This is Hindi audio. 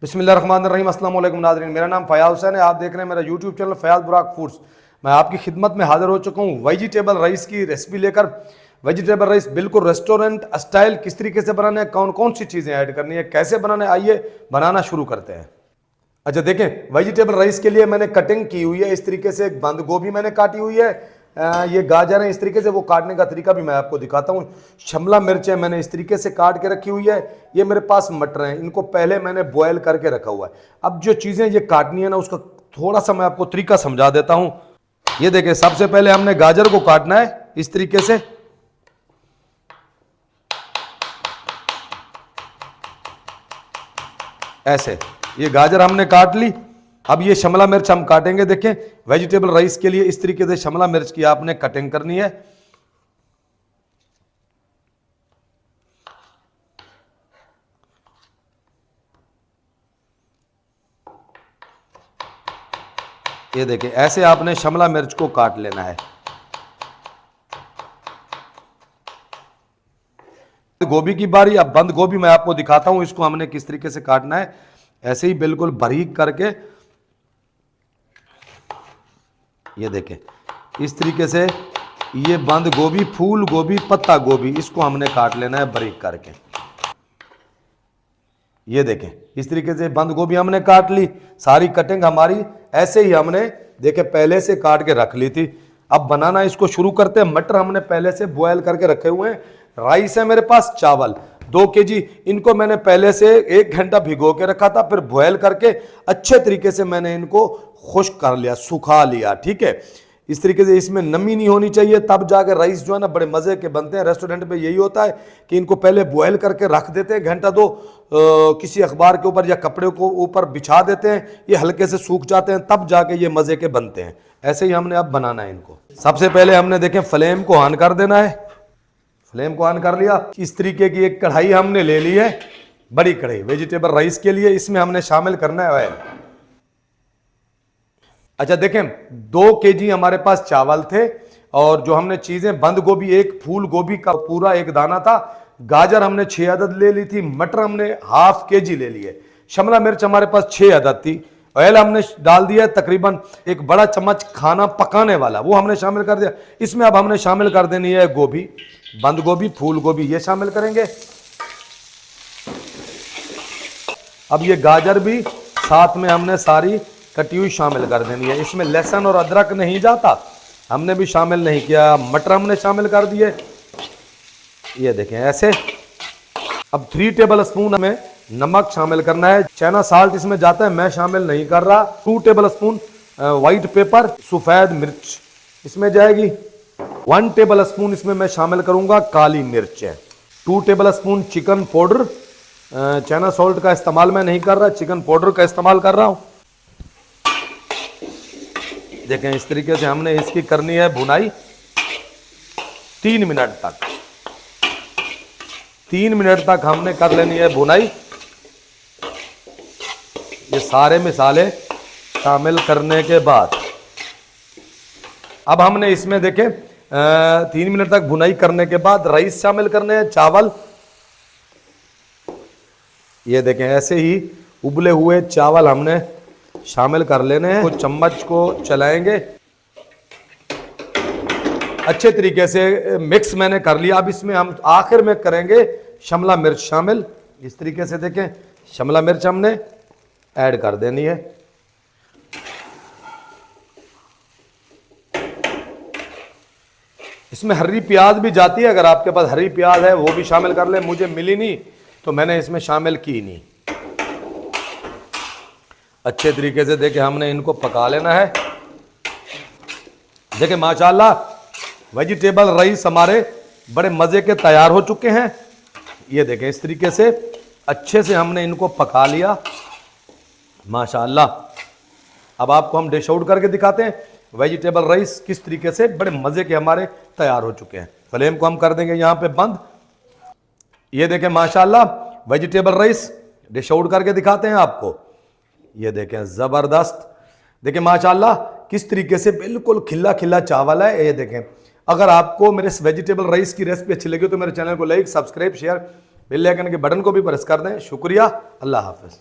बिस्मिल्लाहिर्रहमानिर्रहीम। अस्सलाम वालेकुम नाज़रीन, मेरा नाम फ़याज़ हुसैन है। आप देख रहे हैं मेरा यूट्यूब चैनल फ़याज़ बुराक फूड्स। मैं आपकी खिदमत में हाज़िर हो चुका हूँ वेजिटेबल राइस की रेसिपी लेकर। वेजिटेबल राइस बिल्कुल रेस्टोरेंट स्टाइल किस तरीके से बनाना है, कौन कौन सी चीज़ें ऐड करनी है, कैसे बनाना है, आइए बनाना शुरू करते हैं। अच्छा देखें, वेजिटेबल राइस के लिए मैंने कटिंग की हुई है इस तरीके से। बंद गोभी मैंने काटी हुई है, ये गाजर है इस तरीके से, वो काटने का तरीका भी मैं आपको दिखाता हूँ। शिमला मिर्चें मैंने इस तरीके से काट के रखी हुई है। ये मेरे पास मटर हैं, इनको पहले मैंने बॉयल करके रखा हुआ है। अब जो चीज़ें ये काटनी है ना, उसका थोड़ा सा मैं आपको तरीका समझा देता हूँ। ये देखें, सबसे पहले हमने गाजर को काटना है इस तरीके से, ऐसे। ये गाजर हमने काट ली। अब ये शिमला मिर्च हम काटेंगे। देखें, वेजिटेबल राइस के लिए इस तरीके से शिमला मिर्च की आपने कटिंग करनी है। ये देखें, ऐसे आपने शिमला मिर्च को काट लेना है। गोभी की बारी। अब बंद गोभी मैं आपको दिखाता हूं, इसको हमने किस तरीके से काटना है। ऐसे ही बिल्कुल बारीक करके, ये देखें इस तरीके से। ये बंद गोभी, फूल गोभी, पत्ता गोभी, इसको हमने काट लेना है बारीक करके। ये देखें इस तरीके से बंद गोभी हमने काट ली। सारी कटिंग हमारी ऐसे ही हमने देखे पहले से काट के रख ली थी। अब बनाना इसको शुरू करते हैं। मटर हमने पहले से बॉयल करके रखे हुए हैं। राइस है मेरे पास, चावल 2 केजी, इनको मैंने पहले से 1 घंटा भिगो के रखा था, फिर बॉयल करके अच्छे तरीके से मैंने इनको खुश्क कर लिया, सुखा लिया। ठीक है, इस तरीके से इसमें नमी नहीं होनी चाहिए, तब जाकर राइस जो है ना बड़े मज़े के बनते हैं। रेस्टोरेंट पे यही होता है कि इनको पहले बॉयल करके रख देते हैं घंटा 2, किसी अखबार के ऊपर या कपड़े को ऊपर बिछा देते हैं, ये हल्के से सूख जाते हैं, तब जाके ये मज़े के बनते हैं। ऐसे ही हमने अब बनाना है इनको। सबसे पहले हमने देखें फ्लेम को ऑन कर देना है। फ्लेम को ऑन कर लिया। इस तरीके की एक कढ़ाई हमने ले ली है, बड़ी कढ़ाई वेजिटेबल राइस के लिए। इसमें हमने शामिल करना है ऑयल। अच्छा देखें, 2 केजी हमारे पास चावल थे, और जो हमने चीजें, बंद गोभी 1, फूल गोभी का पूरा 1 दाना था, गाजर हमने 6 अदद ले ली थी, मटर हमने ½ केजी ले लिए, शिमला मिर्च हमारे पास 6 अदद थी। ऑयल हमने डाल दिया तकरीबन 1 बड़ा चम्मच खाना पकाने वाला, वो हमने शामिल कर दिया। इसमें अब हमने शामिल कर देनी है गोभी, बंद गोभी, फूल गोभी, ये शामिल करेंगे। अब ये गाजर भी साथ में हमने सारी कटी हुई शामिल कर देनी है। इसमें लहसुन और अदरक नहीं जाता, हमने भी शामिल नहीं किया। मटर हमने शामिल कर दिए, ये देखें ऐसे। अब 3 टेबल स्पून हमें नमक शामिल करना है। चाइना साल्ट इसमें जाता है, मैं शामिल नहीं कर रहा। 2 टेबल स्पून व्हाइट पेपर, सफ़ेद मिर्च इसमें जाएगी। 1 टेबल स्पून इसमें मैं शामिल करूंगा काली मिर्च है। 2 table spoon chicken powder, China salt का इस्तेमाल मैं नहीं कर रहा, चिकन पाउडर का इस्तेमाल कर रहा हूं। देखें इस तरीके से हमने इसकी करनी है भुनाई 3 मिनट तक। 3 मिनट तक हमने कर लेनी है भुनाई। ये सारे मसाले शामिल करने के बाद अब हमने इसमें देखें 3 मिनट तक भुनाई करने के बाद राइस शामिल करने हैं, चावल। ये देखें ऐसे ही उबले हुए चावल हमने शामिल कर लेने हैं। कुछ चम्मच को चलाएंगे, अच्छे तरीके से मिक्स मैंने कर लिया। अब इसमें हम आखिर में करेंगे शिमला मिर्च शामिल। इस तरीके से देखें, शिमला मिर्च हमने ऐड कर देनी है। इसमें हरी प्याज भी जाती है, अगर आपके पास हरी प्याज है वो भी शामिल कर ले। मुझे मिली नहीं तो मैंने इसमें शामिल की नहीं। अच्छे तरीके से देखें हमने इनको पका लेना है। देखें माशाल्लाह वेजिटेबल राइस हमारे बड़े मज़े के तैयार हो चुके हैं। ये देखें इस तरीके से अच्छे से हमने इनको पका लिया माशाल्लाह। अब आपको हम डिश आउट करके दिखाते हैं वेजिटेबल राइस किस तरीके से बड़े मज़े के हमारे तैयार हो चुके हैं। फ्लेम को हम कर देंगे यहाँ पे बंद। ये देखें माशाल्लाह वेजिटेबल राइस डिश आउट करके दिखाते हैं आपको। ये देखें ज़बरदस्त, देखें माशाल्लाह किस तरीके से बिल्कुल खिला खिला चावल है। ये देखें, अगर आपको मेरे इस वेजिटेबल राइस की रेसिपी अच्छी लगी तो मेरे चैनल को like, subscribe, share, bell icon के बटन को भी प्रेस कर दें। शुक्रिया, अल्लाह हाफ़िज़।